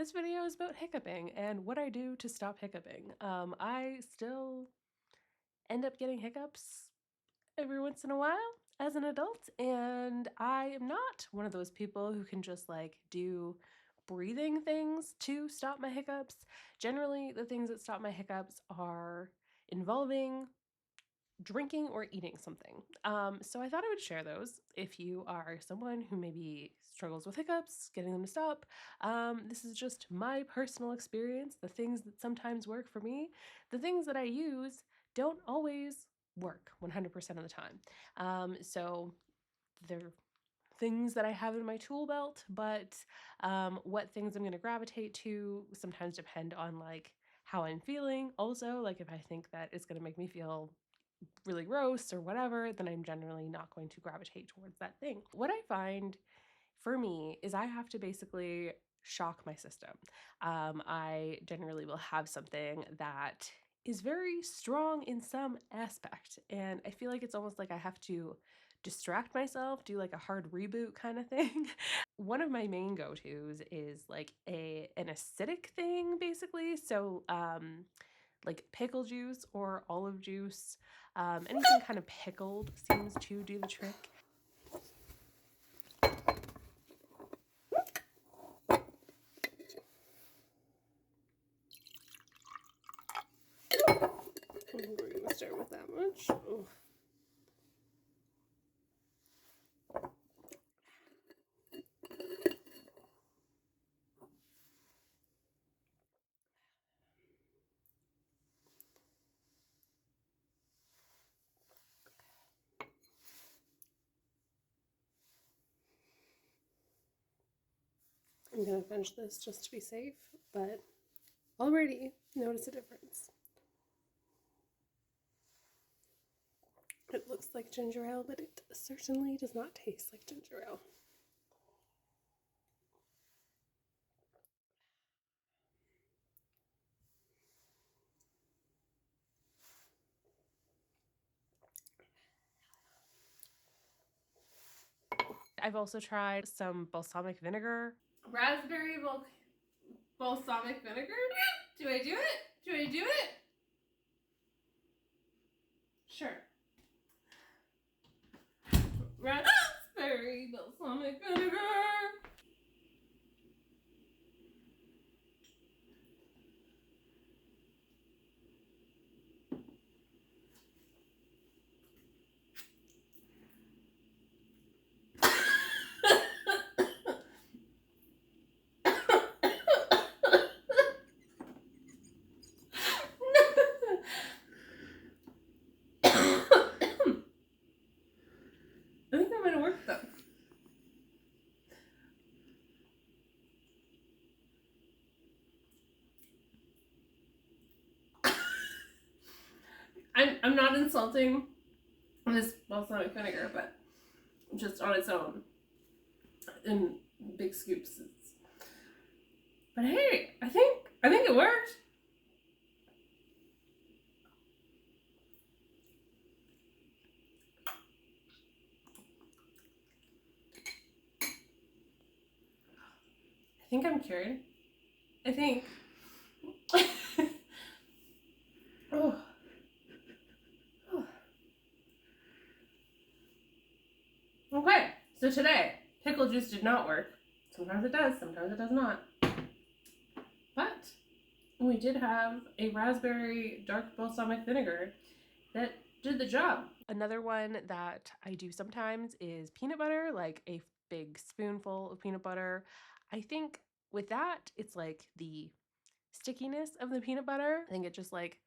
This video is about hiccuping and what I do to stop hiccuping. I still end up getting hiccups every once in a while as an adult, and I am not one of those people who can just like do breathing things to stop my hiccups. Generally, the things that stop my hiccups are involving drinking or eating something. So I thought I would share those if you are someone who maybe struggles with hiccups, getting them to stop. This is just my personal experience, the things that sometimes work for me. The things that I use don't always work 100% of the time. So they're things that I have in my tool belt, but what things I'm going to gravitate to sometimes depend on like how I'm feeling. Also, like if I think that it's going to make me feel really gross or whatever, then I'm generally not going to gravitate towards that thing. What I find for me is I have to basically shock my system. I generally will have something that is very strong in some aspect, and I feel like it's almost like I have to distract myself, do like a hard reboot kind of thing. One of my main go-tos is like an acidic thing basically. So like pickle juice or olive juice. Anything kind of pickled seems to do the trick. We're going to start with that much. Oh. I'm going to finish this just to be safe, but already notice a difference. It looks like ginger ale, but it certainly does not taste like ginger ale. I've also tried some balsamic vinegar. Raspberry balsamic vinegar? Do I do it? Do I do it? Sure. Raspberry balsamic vinegar. I think that might have worked though. I'm not insulting this balsamic vinegar, but just on its own in big scoops. But hey, I think it worked. I think I'm cured. I think. Oh. Okay, so today, pickle juice did not work. Sometimes it does, sometimes it does not. But we did have a raspberry dark balsamic vinegar that did the job. Another one that I do sometimes is peanut butter, like a big spoonful of peanut butter. I think with that, it's like the stickiness of the peanut butter. I think it just like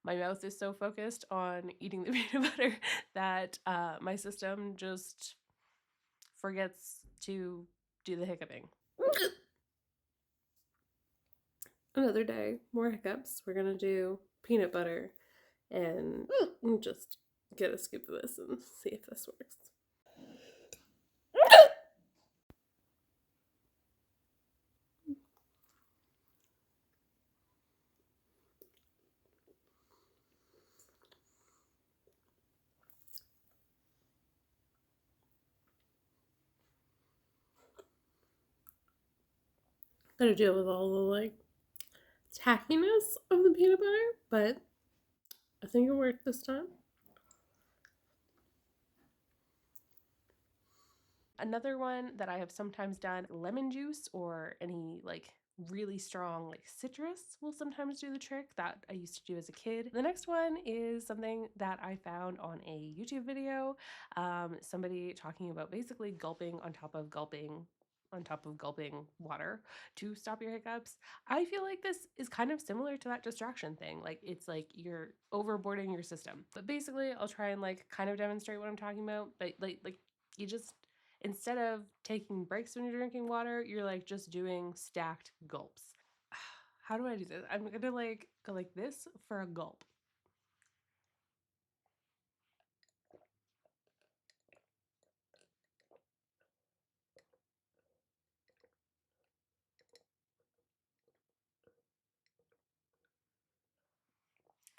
my mouth is so focused on eating the peanut butter that my system just forgets to do the hiccuping. Another day, more hiccups. We're gonna do peanut butter and just get a scoop of this and see if this works. Gotta deal with all the like tackiness of the peanut butter, but I think it worked this time. Another one that I have sometimes done, lemon juice or any like really strong like citrus will sometimes do the trick that I used to do as a kid. The next one is something that I found on a YouTube video. Somebody talking about basically gulping on top of gulping water to stop your hiccups. I feel like this is kind of similar to that distraction thing. Like it's like you're overboarding your system. But basically, I'll try and like kind of demonstrate what I'm talking about. But like you just instead of taking breaks when you're drinking water, you're like just doing stacked gulps. How do I do this? I'm gonna like go like this for a gulp.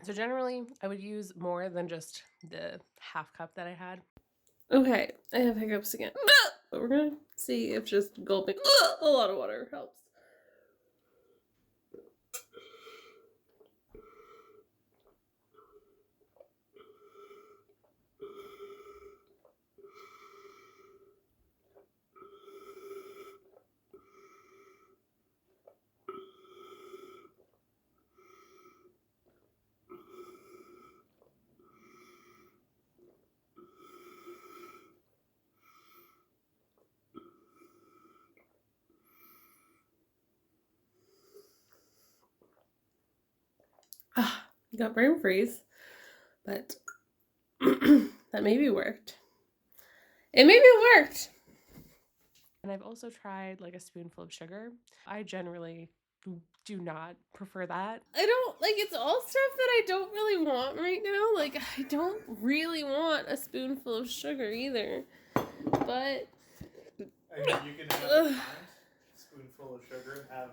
So generally, I would use more than just the half cup that I had. Okay, I have hiccups again. But we're gonna see if just gulping a lot of water helps. Got brain freeze, but that maybe worked. It maybe worked. And I've also tried like a spoonful of sugar. I generally do not prefer that. I don't like it's all stuff that I don't really want right now. Like I don't really want a spoonful of sugar either. But I mean, you can have a pint spoonful of sugar and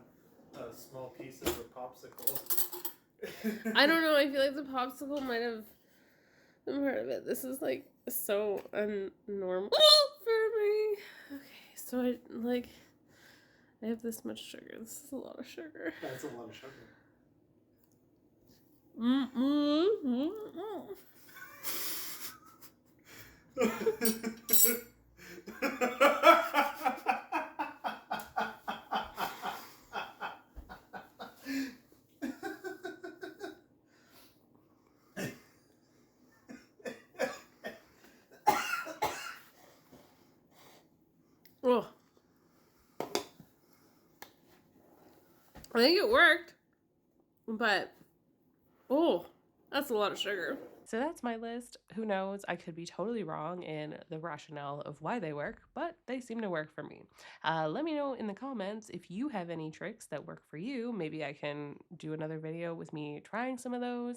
have small pieces of popsicle. I don't know. I feel like the popsicle might have been part of it. This is like so unnormal for me. Okay, so I have this much sugar. This is a lot of sugar. That's a lot of sugar. Oh. I think it worked, but oh, that's a lot of sugar. So that's my list. Who knows? I could be totally wrong in the rationale of why they work, but they seem to work for me. Let me know in the comments if you have any tricks that work for you. Maybe I can do another video with me trying some of those.